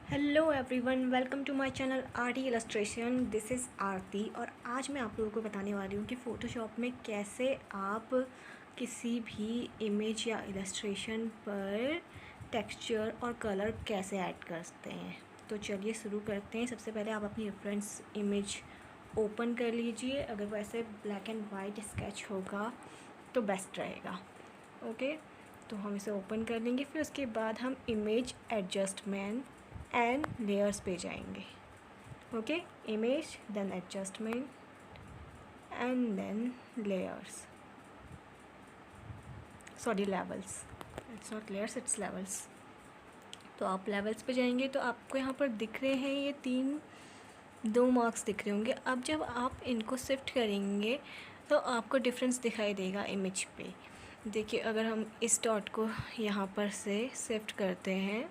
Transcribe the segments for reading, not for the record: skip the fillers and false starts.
Hello everyone, welcome to my channel Aarti illustration. This is Aarti और आज मैं आप लोगों को बताने वाली हूँ कि फ़ोटोशॉप में कैसे आप किसी भी इमेज या इलस्ट्रेशन पर टेक्सचर और कलर कैसे ऐड कर सकते हैं। तो चलिए शुरू करते हैं। सबसे पहले आप अपनी रेफरेंस इमेज ओपन कर लीजिए। अगर वैसे ब्लैक एंड वाइट स्केच होगा तो बेस्ट रहेगा। ओके, तो हम इसे ओपन कर लेंगे। फिर उसके बाद हम इमेज एडजस्टमेंट एंड लेयर्स पे जाएंगे। Okay, image then adjustment and then layers, sorry levels, it's not layers it's levels. तो आप लेवल्स पे जाएंगे तो आपको यहाँ पर दिख रहे हैं ये दो मार्क्स दिख रहे होंगे। अब जब आप इनको शिफ्ट करेंगे तो आपको डिफरेंस दिखाई देगा इमेज पे। देखिए, अगर हम इस डॉट को यहाँ पर से शिफ्ट करते हैं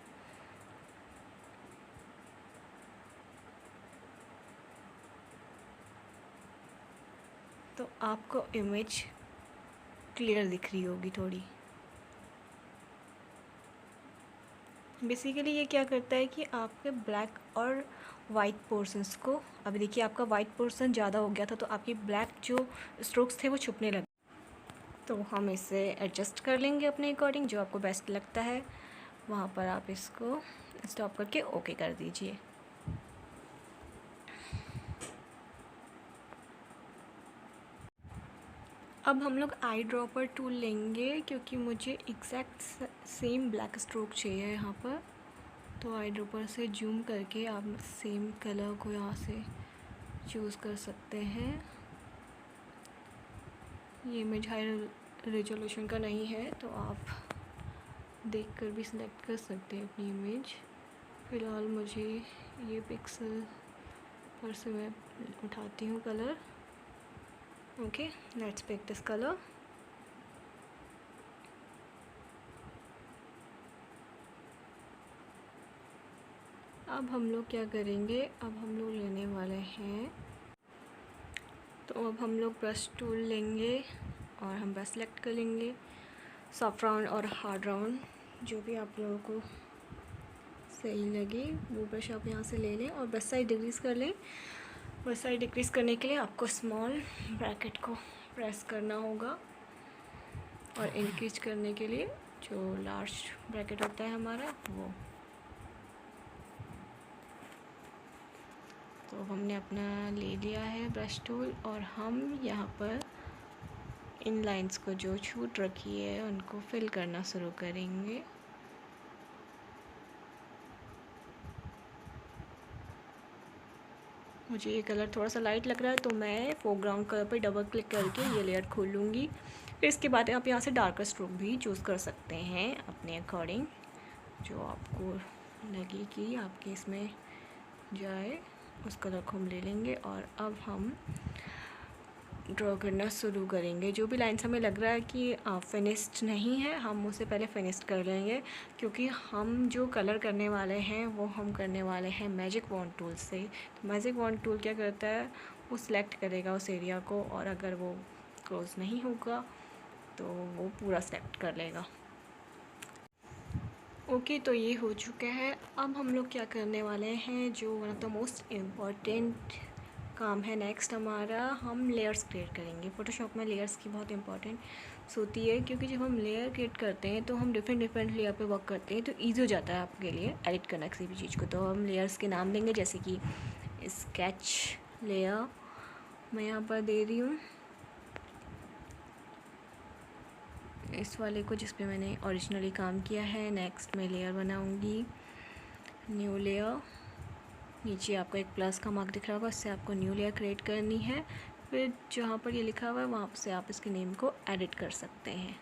तो आपको इमेज क्लियर दिख रही होगी थोड़ी। बेसिकली ये क्या करता है कि आपके ब्लैक और वाइट पोर्शंस को, अभी देखिए आपका वाइट पोर्शन ज़्यादा हो गया था तो आपकी ब्लैक जो स्ट्रोक्स थे वो छुपने लगे। तो हम इसे एडजस्ट कर लेंगे अपने अकॉर्डिंग, जो आपको बेस्ट लगता है वहाँ पर आप इसको स्टॉप करके ओके कर दीजिए। अब हम लोग आई ड्रॉपर टूल लेंगे क्योंकि मुझे एग्जैक्ट सेम ब्लैक स्ट्रोक चाहिए यहाँ पर। तो आई ड्रॉपर से जूम करके आप सेम कलर को यहाँ से चूज़ कर सकते हैं। ये इमेज हाई रेजोल्यूशन का नहीं है तो आप देखकर भी सिलेक्ट कर सकते हैं अपनी इमेज। फ़िलहाल मुझे ये पिक्सल पर से मैं उठाती हूँ colour. Okay, let's pick this colour. अब हम लोग क्या करेंगे, अब हम लोग लेने वाले हैं, तो अब हम लोग ब्रश टूल लेंगे और हम ब्रश सेलेक्ट कर लेंगे। सॉफ्ट राउंड और हार्ड राउंड, जो भी आप लोगों को सही लगे वो ब्रश आप यहाँ से ले लें और ब्रश साइज डिक्रीज़ कर लें। ब्रश साइज डिक्रीज़ करने के लिए आपको स्मॉल ब्रैकेट को प्रेस करना होगा और इंक्रीज करने के लिए जो लार्ज ब्रैकेट होता है हमारा वो। तो हमने अपना ले लिया है ब्रश टूल और हम यहाँ पर इन लाइंस को जो छूट रखी है उनको फिल करना शुरू करेंगे। मुझे ये कलर थोड़ा सा लाइट लग रहा है तो मैं फोरग्राउंड कलर पर डबल क्लिक करके ये लेयर खोल लूँगी। फिर इसके बाद आप यहाँ से डार्कर स्ट्रोक भी चूज़ कर सकते हैं अपने अकॉर्डिंग, जो आपको लगे कि आपके इसमें जाए उस कलर को हम ले लेंगे। और अब हम ड्रॉ करना शुरू करेंगे। जो भी लाइन्स हमें लग रहा है कि फिनिश्ड नहीं है, हम उसे पहले फिनिश कर लेंगे, क्योंकि हम जो कलर करने वाले हैं वो हम करने वाले हैं मैजिक वॉन्ड टूल से। तो मैजिक वॉन्ड टूल क्या करता है, वो सिलेक्ट करेगा उस एरिया को और अगर वो क्लोज नहीं होगा तो वो पूरा सेलेक्ट कर लेगा। ओके, तो ये हो चुका है। अब हम लोग क्या करने वाले हैं, जो one of the most important काम है नेक्स्ट हमारा, हम लेयर्स क्रिएट करेंगे। फ़ोटोशॉप में लेयर्स की बहुत इंपॉर्टेंट होती है, क्योंकि जब हम लेयर क्रिएट करते हैं तो हम डिफरेंट लेयर पे वर्क करते हैं, तो ईजी हो जाता है आपके लिए एडिट करना किसी भी चीज़ को। तो हम लेयर्स के नाम देंगे, जैसे कि स्केच लेयर मैं यहाँ पर दे रही हूँ, इस वाले को जिस पे मैंने ओरिजिनली काम किया है। नेक्स्ट मैं लेयर बनाऊँगी, न्यू लेयर। नीचे आपको एक प्लस का मार्क दिख रहा होगा, उससे आपको न्यू लेयर क्रिएट करनी है। फिर जहाँ पर ये लिखा हुआ है वहाँ से आप इसके नेम को एडिट कर सकते हैं।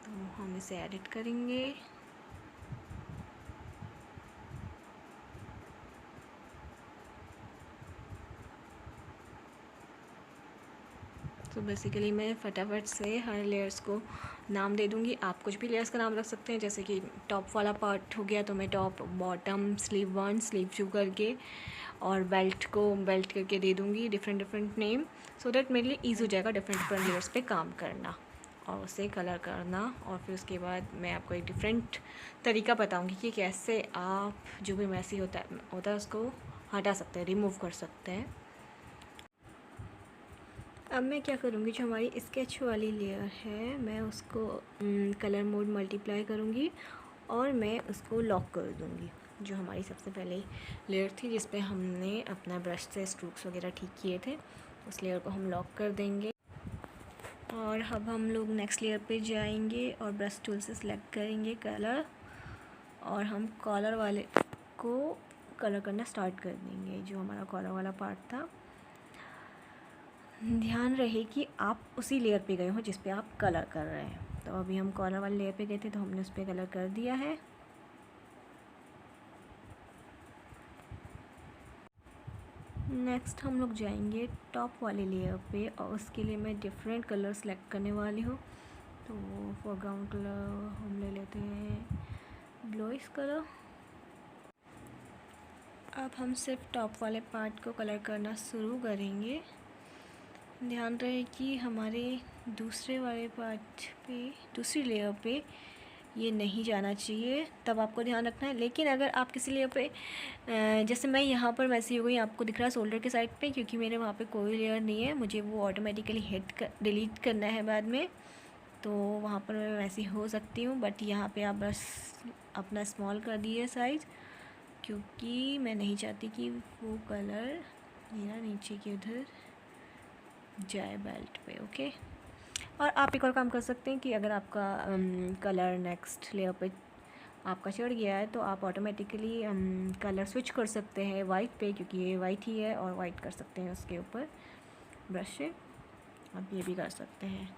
तो हम इसे एडिट करेंगे। तो बेसिकली मैं फटाफट से हर लेयर्स को नाम दे दूँगी। आप कुछ भी लेयर्स का नाम रख सकते हैं, जैसे कि टॉप वाला पार्ट हो गया तो मैं टॉप, बॉटम, स्लीव 1, स्लीव 2 करके, और बेल्ट को बेल्ट करके दे दूँगी डिफरेंट नेम, सो दैट मेरे लिए ईजी हो जाएगा डिफरेंट लेयर्स पे काम करना। और उसे कलर करना। और फिर उसके बाद मैं आपको एक डिफरेंट तरीका बताऊंगी कि कैसे आप जो भी मैसी होता है उसको हटा सकते हैं, रिमूव कर सकते हैं। अब मैं क्या करूँगी, जो हमारी स्केच वाली लेयर है मैं उसको कलर मोड मल्टीप्लाई करूँगी और मैं उसको लॉक कर दूँगी। जो हमारी सबसे पहले लेयर थी जिस पे हमने अपना ब्रश से स्ट्रोक्स वगैरह ठीक किए थे, उस लेयर को हम लॉक कर देंगे। और अब हम लोग नेक्स्ट लेयर पे जाएंगे और ब्रश टूल से सिलेक्ट करेंगे कलर, और हम कॉलर वाले को कलर करना स्टार्ट कर देंगे। जो हमारा कॉलर वाला पार्ट था, ध्यान रहे कि आप उसी लेयर पे गए हो जिस पे आप कलर कर रहे हैं। तो अभी हम कॉलर वाले लेयर पे गए थे तो हमने उस पर कलर कर दिया है। नेक्स्ट हम लोग जाएंगे टॉप वाले लेयर पे और उसके लिए मैं डिफरेंट कलर सेलेक्ट करने वाली हूँ। तो फोरग्राउंड कलर हम ले लेते हैं ब्लूइश कलर। अब हम सिर्फ टॉप वाले पार्ट को कलर करना शुरू करेंगे। ध्यान रहे कि हमारे दूसरे वाले पार्ट पे, दूसरी लेयर पे ये नहीं जाना चाहिए, तब आपको ध्यान रखना है। लेकिन अगर आप किसी लेयर पे, जैसे मैं यहाँ पर वैसे हो गई, आपको दिख रहा है शोल्डर के साइड पे, क्योंकि मेरे वहाँ पे कोई लेयर नहीं है, मुझे वो ऑटोमेटिकली डिलीट करना है बाद में, तो वहाँ पर मैं वैसी हो सकती हूँ। बट यहाँ पे आप बस अपना स्मॉल कर दिए साइज़, क्योंकि मैं नहीं चाहती कि वो कलर मेरा नीचे की उधर जाए बेल्ट पे। ओके। और आप एक और काम कर सकते हैं कि अगर आपका कलर नेक्स्ट लेयर पे आपका चढ़ गया है तो आप ऑटोमेटिकली कलर स्विच कर सकते हैं वाइट पे, क्योंकि ये वाइट ही है, और वाइट कर सकते हैं उसके ऊपर ब्रश से। आप ये भी कर सकते हैं।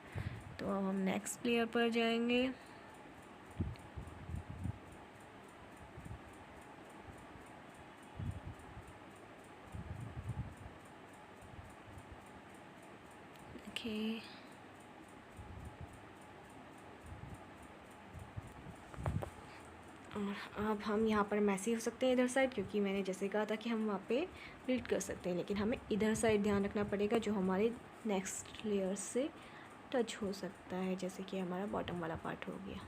तो अब हम नेक्स्ट लेयर पर जाएंगे। ओके, और अब हम यहाँ पर मैसी हो सकते हैं इधर साइड, क्योंकि मैंने जैसे कहा था कि हम वहाँ पे डिलीट कर सकते हैं, लेकिन हमें इधर साइड ध्यान रखना पड़ेगा जो हमारे नेक्स्ट लेयर से टच हो सकता है, जैसे कि हमारा बॉटम वाला पार्ट हो गया।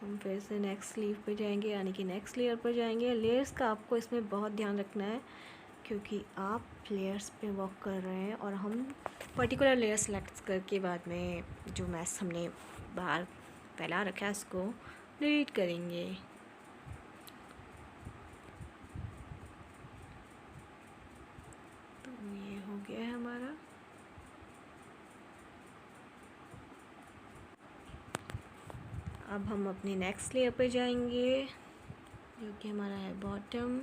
हम फिर से नेक्स्ट स्लीव पे जाएंगे, यानी कि नेक्स्ट लेयर पर जाएंगे। लेयर्स का आपको इसमें बहुत ध्यान रखना है, क्योंकि आप लेयर्स पे वर्क कर रहे हैं, और हम पर्टिकुलर लेयर सेलेक्ट करके बाद में जो मैस हमने बाहर फैला रखा है उसको डिलीट करेंगे। तो ये हो गया है हमारा। अब हम अपने नेक्स्ट लेयर पे जाएंगे जो कि हमारा है बॉटम।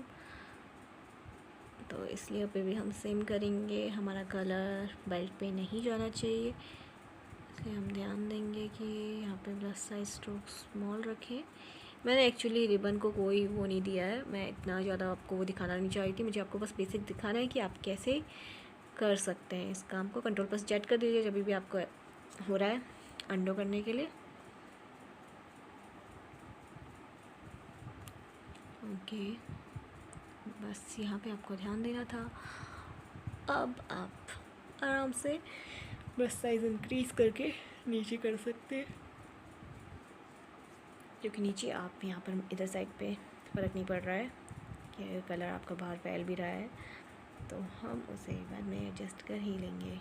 तो इस लेयर पे भी हम सेम करेंगे। हमारा कलर बेल्ट पे नहीं जाना चाहिए, इसलिए हम ध्यान देंगे कि यहाँ पे प्लस साइज स्ट्रोक स्मॉल रखें। मैंने एक्चुअली रिबन को कोई वो नहीं दिया है, मैं इतना ज़्यादा आपको वो दिखाना नहीं चाह रही थी। मुझे आपको बस बेसिक दिखाना है कि आप कैसे कर सकते हैं इस काम को। कंट्रोल प्लस जेड कर दीजिए जब भी आपको हो रहा है अंडो करने के लिए। ओके, बस यहाँ पे आपको ध्यान देना था। अब आप आराम से ब्रश साइज़ इंक्रीज़ करके नीचे कर सकते हैं, क्योंकि नीचे आप यहाँ पर इधर साइड पे फ़र्क नहीं पड़ रहा है कि कलर आपका बाहर फैल भी रहा है, तो हम उसे बाद में एडजस्ट कर ही लेंगे।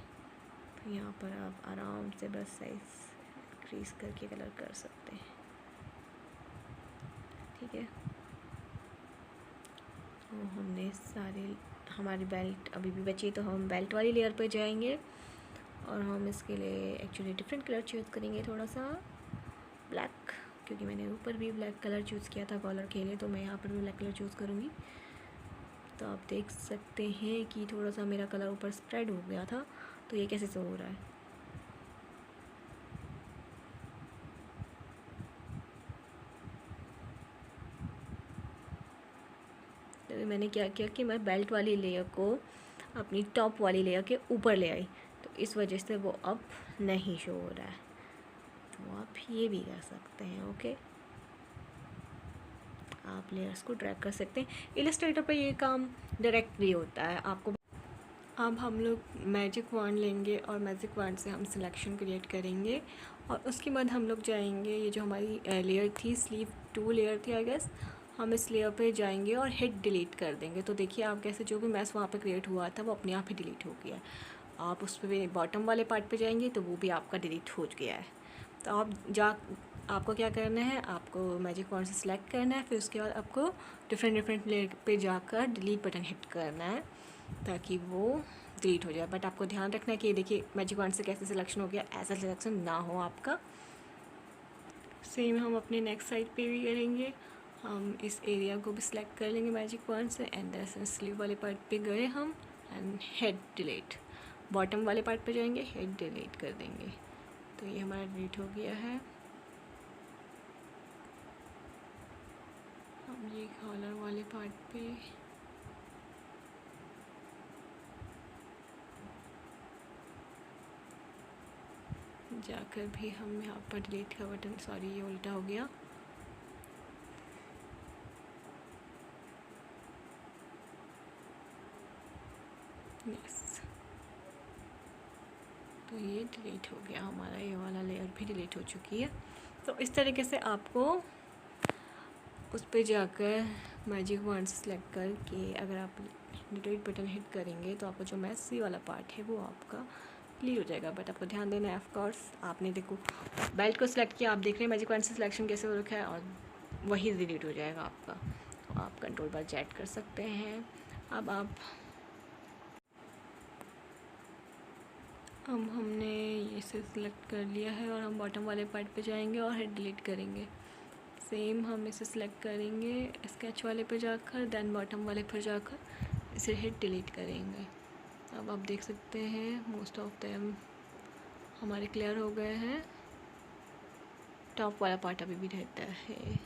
तो यहाँ पर आप आराम से ब्रश साइज़ इंक्रीज़ करके कलर कर सकते हैं। ठीक है, तो हमने सारे, हमारी बेल्ट अभी भी बची, तो हम बेल्ट वाली लेयर पर जाएंगे और हम इसके लिए एक्चुअली डिफरेंट कलर चूज़ करेंगे, थोड़ा सा ब्लैक, क्योंकि मैंने ऊपर भी ब्लैक कलर चूज़ किया था कॉलर के लिए, तो मैं यहाँ पर भी ब्लैक कलर चूज़ करूँगी। तो आप देख सकते हैं कि थोड़ा सा मेरा कलर ऊपर स्प्रेड हो गया था, तो ये कैसे से हो रहा है। मैंने क्या किया कि मैं बेल्ट वाली लेयर को अपनी टॉप वाली लेयर के ऊपर ले आई, तो इस वजह से वो अब नहीं शो हो रहा है। तो आप ये भी कर सकते हैं। ओके, आप लेयर्स को ड्रैग कर सकते हैं। इलस्ट्रेटर पे ये काम डायरेक्टली होता है आपको। अब हम लोग मैजिक वॉन्ड लेंगे और मैजिक वॉन्ड से हम सिलेक्शन क्रिएट करेंगे और उसके बाद हम लोग जाएंगे, ये जो हमारी लेयर थी, स्लीव 2 लेयर थी आई गेस, हम इस लेयर पे जाएंगे और हिट डिलीट कर देंगे। तो देखिए आप कैसे जो भी मैस वहाँ पे क्रिएट हुआ था वो अपने आप ही डिलीट हो गया। आप उस पर बॉटम वाले पार्ट पे जाएंगे तो वो भी आपका डिलीट हो गया है। तो आपको क्या करना है, आपको मैजिक वॉन्ड से सिलेक्ट करना है, फिर उसके बाद आपको डिफरेंट लेयर पे जाकर डिलीट बटन हिट करना है ताकि वो डिलीट हो जाए। बट आपको ध्यान रखना है कि देखिए मैजिक वॉन्ड से कैसे सिलेक्शन हो गया, ऐसा सिलेक्शन ना हो आपका। सेम हम अपने नेक्स्ट साइड पे भी करेंगे। हम इस एरिया को भी सिलेक्ट कर लेंगे मैजिक वॉन्ड से एंड ऐसे स्लीव वाले पार्ट पे गए हम एंड हेड डिलीट, बॉटम वाले पार्ट पे जाएंगे, हेड डिलीट कर देंगे। तो ये हमारा डिलीट हो गया है। हम ये कॉलर वाले पार्ट पे जाकर भी हम यहाँ पर डिलीट का बटन, सॉरी ये उल्टा हो गया, यस। तो ये डिलीट हो गया हमारा, ये वाला लेयर भी डिलीट हो चुकी है। तो इस तरीके से आपको उस पर जाकर मैजिक वॉन्ड सेलेक्ट करके अगर आप डिलीट बटन हिट करेंगे तो आपको जो मैसी वाला पार्ट है वो आपका क्लियर हो जाएगा। बट आपको ध्यान देना है, ऑफ कोर्स आपने देखो बेल्ट को सिलेक्ट किया, आप देख रहे हैं मैजिक वॉन्ड से सिलेक्शन कैसे हो रखा है और वही डिलीट हो जाएगा आपका। तो आप कंट्रोल बार जेड कर सकते हैं। अब हमने ये से सिलेक्ट कर लिया है और हम बॉटम वाले पार्ट पे जाएंगे और हेड डिलीट करेंगे। सेम हम इसे सिलेक्ट करेंगे स्केच वाले पे जाकर, देन बॉटम वाले पर जाकर इसे हेड डिलीट करेंगे। अब आप देख सकते हैं मोस्ट ऑफ देम हमारे क्लियर हो गए हैं। टॉप वाला पार्ट अभी भी रहता है।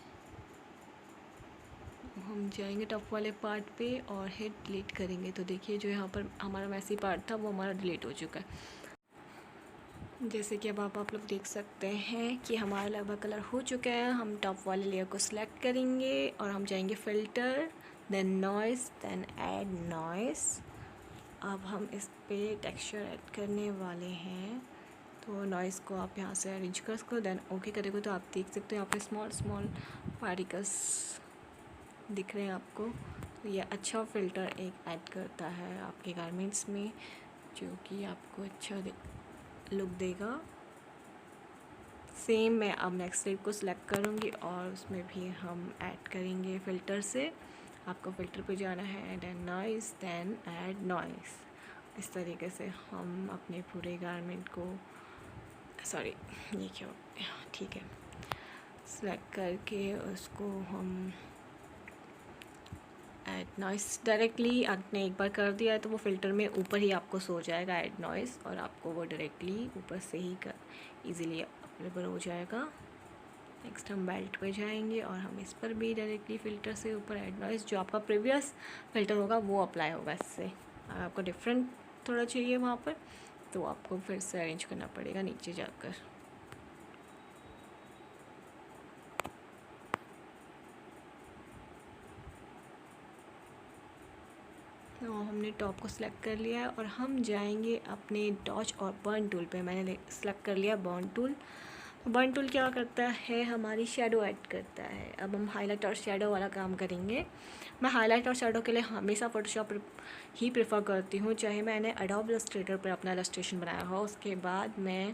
हम जाएंगे टॉप वाले पार्ट पे और हेड डिलीट करेंगे। तो देखिए जो यहाँ पर हमारा मैसी पार्ट था वो हमारा डिलीट हो चुका है। जैसे कि अब आप लोग देख सकते हैं कि हमारा लगभग कलर हो चुका है। हम टॉप वाले लेयर को सिलेक्ट करेंगे और हम जाएंगे filter, then noise, then add noise. अब हम इस पे टेक्सचर ऐड करने वाले हैं। तो नॉइस को आप यहाँ से अरेंज कर सकते हो, देन ओके करेंगे तो आप देख सकते हो यहाँ पे स्मॉल पार्टिकल्स दिख रहे हैं आपको। तो ये अच्छा फ़िल्टर एक ऐड करता है आपके गारमेंट्स में, जो कि आपको अच्छा लुक देगा। सेम मैं अब नेक्स्ट स्टेप को सिलेक्ट करूँगी और उसमें भी हम ऐड करेंगे फ़िल्टर से। आपको फ़िल्टर पे जाना है, then noise, then add noise. इस तरीके से हम अपने पूरे गारमेंट को, सॉरी ये क्या, ठीक है, सिलेक्ट करके उसको हम ऐड नॉइस डायरेक्टली आपने एक बार कर दिया है तो वो फ़िल्टर में ऊपर ही आपको सो जाएगा ऐड नॉइस, और आपको वो डायरेक्टली ऊपर से ही ईज़िली अवेलेबल हो जाएगा। नेक्स्ट हम बेल्ट पे जाएंगे और हम इस पर भी डायरेक्टली फ़िल्टर से ऊपर ऐड नॉइस, जो आपका प्रीवियस फ़िल्टर होगा वो अप्लाई होगा इससे। अगर आपको डिफरेंट थोड़ा चाहिए वहाँ पर तो आपको फिर से अरेंज करना पड़ेगा नीचे जाकर। तो हमने टॉप को सिलेक्ट कर लिया है और हम जाएंगे अपने डॉच और बर्न टूल पे। मैंने सिलेक्ट कर लिया बर्न टूल। बर्न टूल क्या करता है, हमारी शेडो ऐड करता है। अब हम हाईलाइट और शेडो वाला काम करेंगे। मैं हाईलाइट और शेडो के लिए हमेशा फ़ोटोशॉप ही प्रेफर करती हूँ, चाहे मैंने एडोब इलस्ट्रेटर पर अपना इलस्ट्रेशन बनाया हो। उसके बाद मैं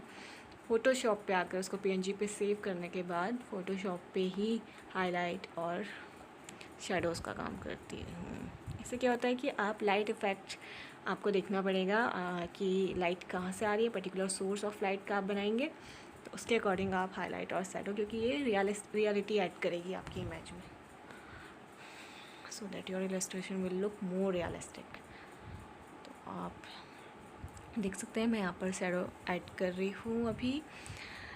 फ़ोटोशॉप पे आकर उसको PNG पे सेव करने के बाद फ़ोटोशॉप पे ही हाईलाइट और शेडोज़ का काम करती हूँ। इससे क्या होता है कि आप लाइट इफ़ेक्ट आपको देखना पड़ेगा कि लाइट कहाँ से आ रही है, पर्टिकुलर सोर्स ऑफ लाइट का आप बनाएंगे तो उसके अकॉर्डिंग आप हाईलाइट और शेडो, क्योंकि ये रियलिटी ऐड करेगी आपकी इमेज में, so that your illustration will look more realistic. तो आप देख सकते हैं मैं यहाँ पर शेडो ऐड कर रही हूँ अभी।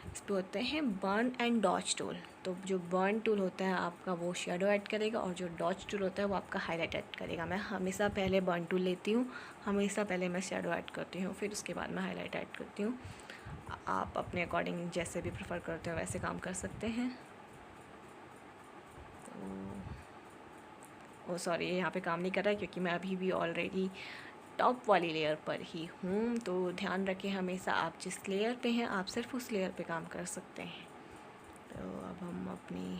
इस पे होते हैं बर्न एंड डॉज टूल। तो जो बर्न टूल होता है आपका वो शेडो ऐड करेगा, और जो डॉज टूल होता है वो आपका हाईलाइट ऐड करेगा। मैं हमेशा पहले बर्न टूल लेती हूँ, हमेशा पहले मैं शेडो ऐड करती हूँ, फिर उसके बाद मैं हाईलाइट ऐड करती हूँ। आप अपने अकॉर्डिंग जैसे भी प्रेफर करते हो वैसे काम कर सकते हैं। तो सॉरी, यहाँ पे काम नहीं कर रहा है क्योंकि मैं अभी भी ऑलरेडी टॉप वाली लेयर पर ही हूँ। तो ध्यान रखें हमेशा आप जिस लेयर पे हैं आप सिर्फ उस लेयर पे काम कर सकते हैं। तो अब हम अपनी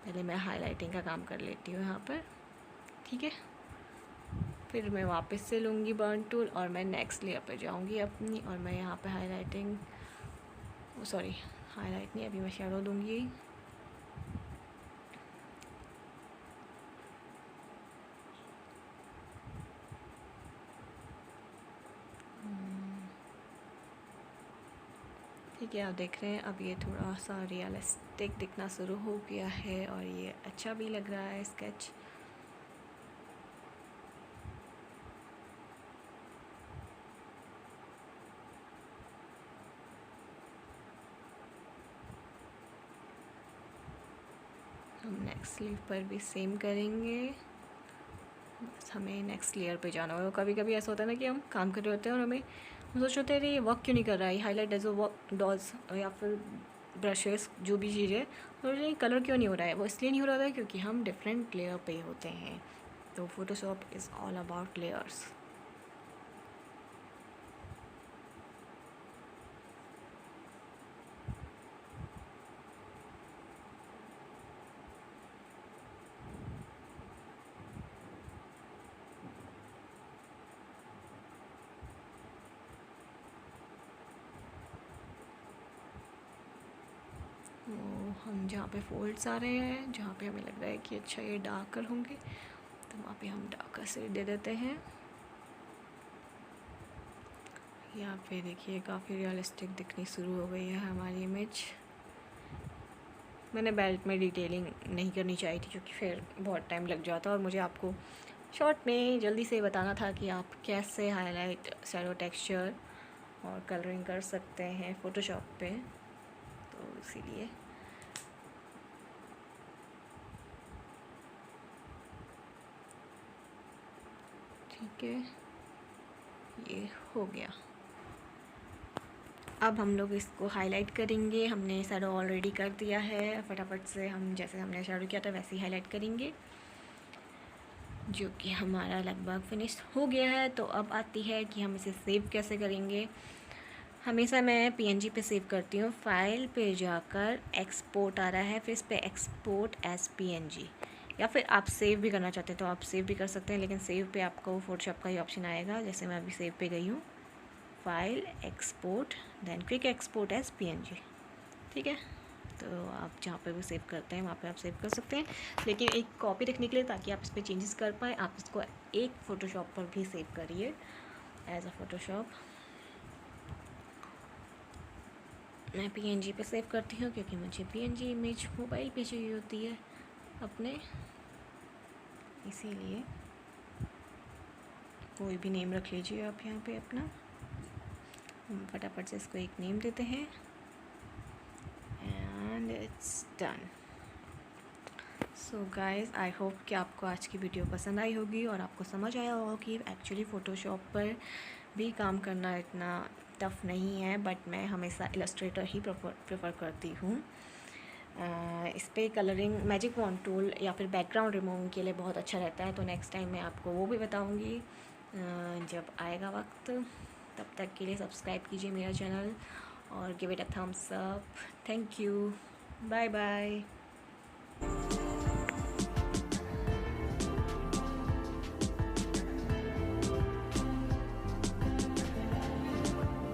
पहले मैं हाइलाइटिंग का काम कर लेती हूँ यहाँ पर, ठीक है। फिर मैं वापस से लूँगी बर्न टूल और मैं नेक्स्ट लेयर पे जाऊँगी अपनी, और मैं यहाँ पे हाइलाइटिंग, सॉरी हाइलाइट नहीं, अभी मैं शेडो दूँगी। ठीक है, आप देख रहे हैं अब ये थोड़ा सा रियलिस्टिक दिखना शुरू हो गया है और ये अच्छा भी लग रहा है स्केच। हम नेक्स्ट स्लीव पर भी सेम करेंगे, बस हमें नेक्स्ट लेयर पे जाना होगा। कभी कभी ऐसा होता है ना कि हम काम कर रहे होते हैं और हमें हम सोच होते हैं ये वर्क क्यों नहीं कर रहा है, हाईलाइट डज वर्क डॉज या फिर ब्रशेस जो भी चीज़ है, तो ये कलर क्यों नहीं हो रहा है। वो इसलिए नहीं हो रहा है क्योंकि हम डिफरेंट लेयर पे होते हैं। तो Photoshop is all about layers. तो हम जहाँ पे फोल्ड्स आ रहे हैं, जहाँ पे हमें लग रहा है कि अच्छा ये डार्कर होंगे, तो वहाँ पे हम डार्कर से दे देते हैं। यहाँ पे देखिए काफ़ी रियलिस्टिक दिखनी शुरू हो गई है हमारी इमेज। मैंने बेल्ट में डिटेलिंग नहीं करनी चाहिए थी क्योंकि फिर बहुत टाइम लग जाता, और मुझे आपको शॉर्ट में जल्दी से बताना था कि आप कैसे हाईलाइट, शैडो, टेक्सचर और कलरिंग कर सकते हैं फ़ोटोशॉप पे, तो इसीलिए। ठीक है, ये हो गया। अब हम लोग इसको हाईलाइट करेंगे। हमने शैडो ऑलरेडी कर दिया है, फटाफट से हम जैसे हमने शैडो किया था वैसे ही हाईलाइट करेंगे, जो कि हमारा लगभग फिनिश हो गया है। तो अब आती है कि हम इसे सेव कैसे करेंगे। हमेशा मैं पीएनजी पे सेव करती हूँ। फाइल पे जाकर एक्सपोर्ट आ रहा है, फिर इस पे एक्सपोर्ट एज पीएनजी, या फिर आप सेव भी करना चाहते हैं तो आप सेव भी कर सकते हैं, लेकिन सेव पे आपको फोटोशॉप का ही ऑप्शन आएगा। जैसे मैं अभी सेव पे गई हूँ, file, export, then quick export as PNG, ठीक है। तो आप जहाँ पे भी सेव करते हैं वहाँ पे आप सेव कर सकते हैं, लेकिन एक कॉपी रखने के लिए, ताकि आप इस पर चेंजेस कर पाएँ, आप इसको एक फ़ोटोशॉप पर भी सेव करिए एज अ फ़ोटोशॉप। मैं पीएनजी पे सेव करती हूँ क्योंकि मुझे पीएनजी इमेज मोबाइल पे चाहिए होती है अपने, इसीलिए। कोई भी नेम रख लीजिए आप यहाँ पे अपना। हम फटाफट से इसको एक नेम देते हैं and it's done. So guys, I hope कि आपको आज की वीडियो पसंद आई होगी और आपको समझ आया होगा कि एक्चुअली फ़ोटोशॉप पर भी काम करना इतना टफ़ नहीं है, बट मैं हमेशा इलस्ट्रेटर ही प्रेफर करती हूँ। इस पर कलरिंग मैजिक वॉन्ड टूल या फिर बैकग्राउंड रिमूविंग के लिए बहुत अच्छा रहता है, तो नेक्स्ट टाइम मैं आपको वो भी बताऊँगी जब आएगा वक्त। तब तक के लिए सब्सक्राइब कीजिए मेरा चैनल और give it a thumbs up. Thank you, bye bye.